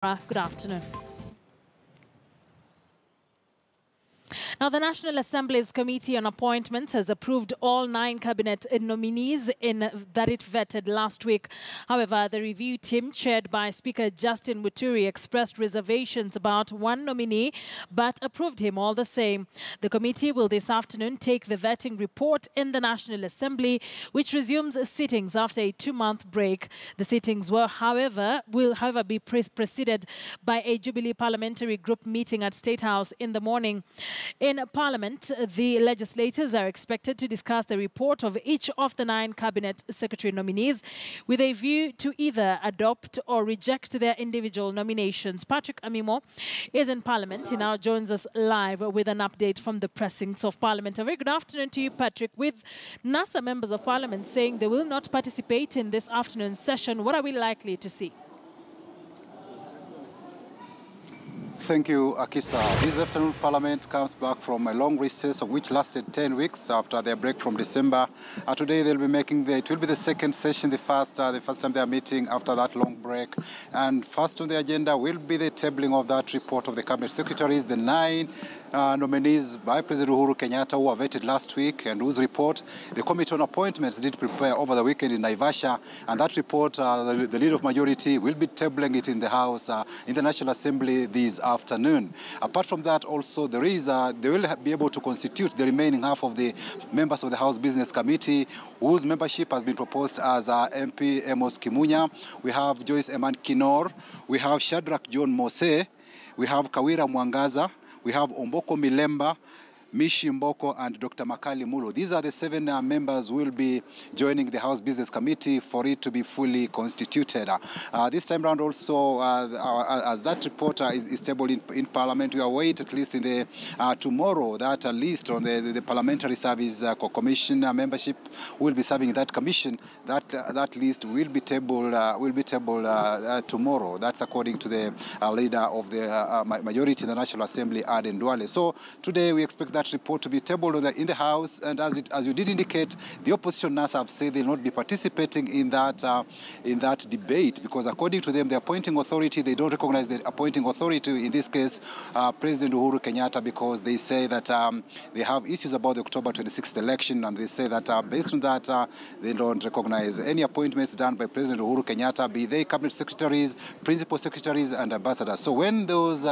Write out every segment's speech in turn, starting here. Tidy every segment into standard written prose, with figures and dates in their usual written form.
Good afternoon. Now, the National Assembly's Committee on Appointments has approved all 9 cabinet nominees that it vetted last week. However, the review team, chaired by Speaker Justin Muturi, expressed reservations about one nominee, but approved him all the same. The committee will this afternoon take the vetting report in the National Assembly, which resumes sittings after a 2-month break. The sittings will, however, be preceded by a Jubilee parliamentary group meeting at State House in the morning. In Parliament, the legislators are expected to discuss the report of each of the 9 cabinet secretary nominees with a view to either adopt or reject their individual nominations. Patrick Amimo is in Parliament. He now joins us live with an update from the precincts of Parliament. A very good afternoon to you, Patrick. With NASA members of Parliament saying they will not participate in this afternoon's session, what are we likely to see? Thank you, Akisa. This afternoon, Parliament comes back from a long recess, which lasted 10 weeks after their break from December. Today, they'll be making it will be the second session, the first time they are meeting after that long break. And first on the agenda will be the tabling of that report of the cabinet secretaries, the 9 nominees by President Uhuru Kenyatta who were vetted last week, and whose report the Committee on Appointments did prepare over the weekend in Naivasha. And that report, the Leader of Majority will be tabling it in the House, in the National Assembly this afternoon. Apart from that, also they will be able to constitute the remaining half of the members of the House Business Committee, whose membership has been proposed as MP Amos Kimunya. We have Joyce Eman Kinor, we have Shadrach John Mose, we have Kawira Mwangaza, we have Omboko Milemba, Mishi Mboko, and Dr. Makali Mulo. These are the 7 members who will be joining the House Business Committee for it to be fully constituted. This time round also, as that report is tabled in Parliament, we await at least in the tomorrow that list on the Parliamentary Service Commission membership will be serving that commission. That list will be tabled tomorrow. That's according to the leader of the majority in the National Assembly, Aden Duale. So today we expect that report to be tabled in the House, and as you did indicate, the opposition NASA have said they will not be participating in that debate, because according to them, the appointing authority, they don't recognize the appointing authority, in this case President Uhuru Kenyatta, because they say that they have issues about the October 26th election, and they say that based on that they don't recognize any appointments done by President Uhuru Kenyatta, be they cabinet secretaries, principal secretaries, and ambassadors. So when those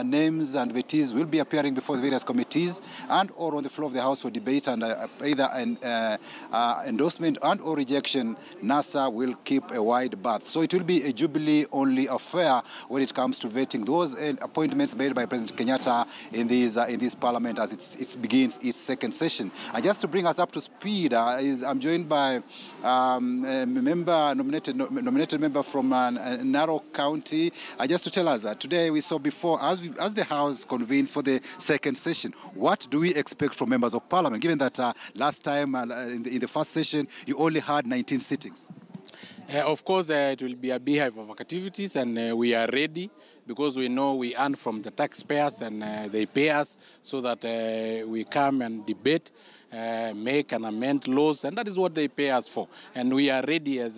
names and vettees will be appearing before the various committees and or on the floor of the House for debate, and either an endorsement and or rejection, NASA will keep a wide berth. So it will be a Jubilee-only affair when it comes to vetting those appointments made by President Kenyatta in this Parliament as it begins its second session. And just to bring us up to speed, I'm joined by a nominated member from Narok County. Just to tell us that today we saw before, as the House convenes for the second session, what do we expect from members of Parliament, given that last time in the first session you only had 19 sittings? Of course, it will be a beehive of activities, and we are ready because we know we earn from the taxpayers, and they pay us so that we come and debate, make and amend laws, and that is what they pay us for. And we are ready as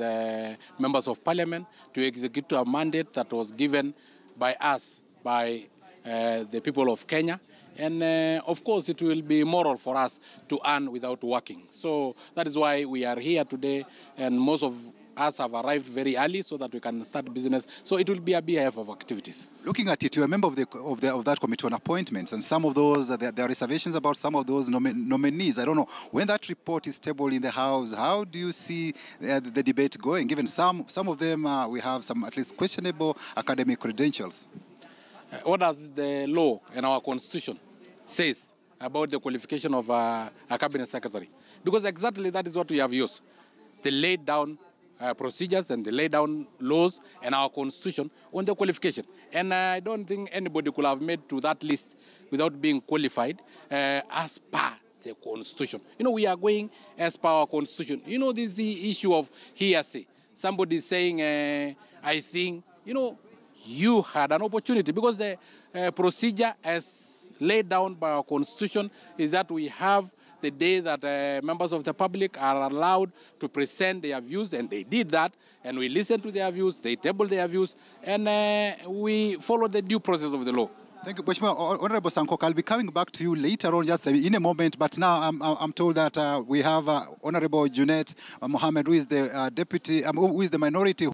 members of Parliament to execute a mandate that was given by us, by the people of Kenya. And of course, it will be moral for us to earn without working. So that is why we are here today, and most of us have arrived very early so that we can start business. So it will be a beehive of activities. Looking at it, you're a member of that Committee on Appointments, and some of those, there are reservations about some of those nominees. I don't know, when that report is tabled in the House, how do you see the debate going, given some of them we have some at least questionable academic credentials? What does the law and our Constitution says about the qualification of a cabinet secretary? Because exactly that is what we have used. They laid down procedures and they laid down laws and our Constitution on the qualification. And I don't think anybody could have made to that list without being qualified as per the Constitution. You know, we are going as per our Constitution. You know, this is the issue of hearsay. Somebody saying, I think, you know, you had an opportunity, because the procedure as laid down by our Constitution is that we have the day that members of the public are allowed to present their views, and they did that, and we listened to their views, they tabled their views, and we followed the due process of the law. Thank you, Mheshimiwa. Honorable Sankok, I'll be coming back to you later on, just in a moment. But now I'm told that we have Honorable Junet Mohammed, who is the deputy, who is the minority